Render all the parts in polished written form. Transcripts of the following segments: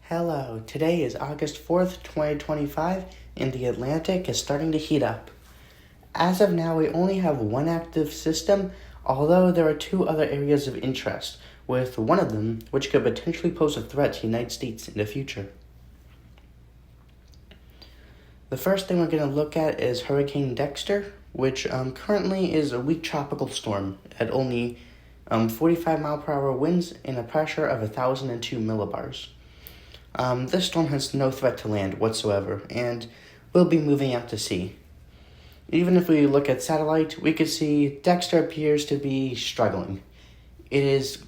Hello, today is August 4th, 2025, and the Atlantic is starting to heat up. As of now, we only have one active system, although there are two other areas of interest, with one of them which could potentially pose a threat to the United States in the future. The first thing we're going to look at is Hurricane Dexter, which currently is a weak tropical storm at only 45 mile per hour winds and a pressure of 1,002 millibars. This storm has no threat to land whatsoever and will be moving out to sea. Even if we look at satellite, we could see Dexter appears to be struggling. It is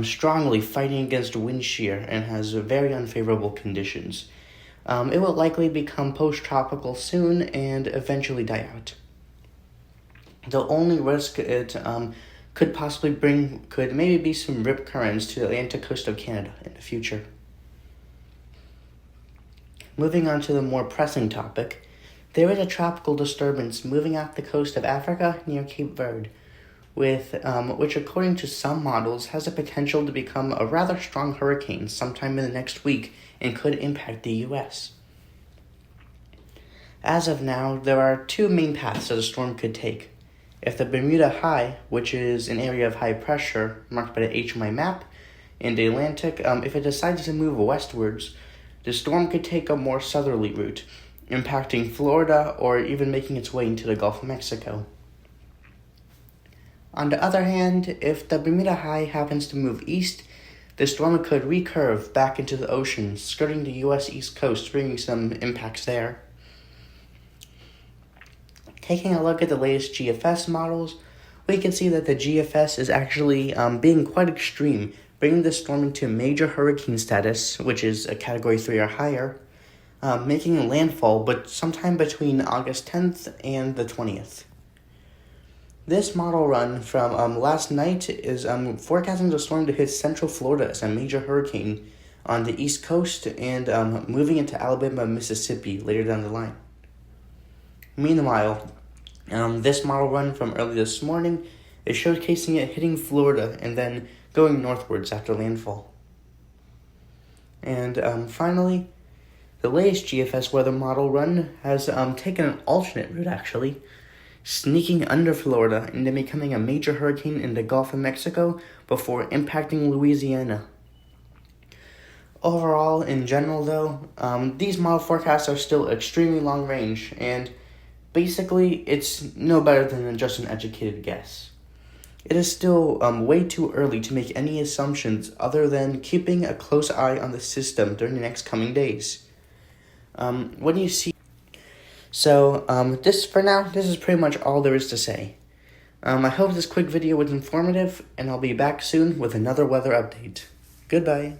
strongly fighting against wind shear and has very unfavorable conditions. It will likely become post-tropical soon and eventually die out. The only risk it could possibly bring could maybe be some rip currents to the Atlantic coast of Canada in the future. Moving on to the more pressing topic, there is a tropical disturbance moving off the coast of Africa near Cape Verde, which according to some models has the potential to become a rather strong hurricane sometime in the next week and could impact the U.S. As of now, there are two main paths that the storm could take. If the Bermuda High, which is an area of high pressure marked by the H on my map, in the Atlantic, if it decides to move westwards, the storm could take a more southerly route, impacting Florida or even making its way into the Gulf of Mexico. On the other hand, if the Bermuda High happens to move east, the storm could recurve back into the ocean, skirting the U.S. East Coast, bringing some impacts there. Taking a look at the latest GFS models, we can see that the GFS is actually being quite extreme, bringing the storm into major hurricane status, which is a Category 3 or higher, making landfall but sometime between August 10th and the 20th. This model run from last night is forecasting the storm to hit central Florida as a major hurricane on the East Coast and moving into Alabama and Mississippi later down the line. Meanwhile, this model run from early this morning is showcasing it hitting Florida and then going northwards after landfall. And finally, the latest GFS weather model run has taken an alternate route actually, sneaking under Florida and then becoming a major hurricane in the Gulf of Mexico before impacting Louisiana. Overall, in general though, these model forecasts are still extremely long range, and basically it's no better than just an educated guess. It is still way too early to make any assumptions other than keeping a close eye on the system during the next coming days. What do you see? So, this is pretty much all there is to say. I hope this quick video was informative, and I'll be back soon with another weather update. Goodbye.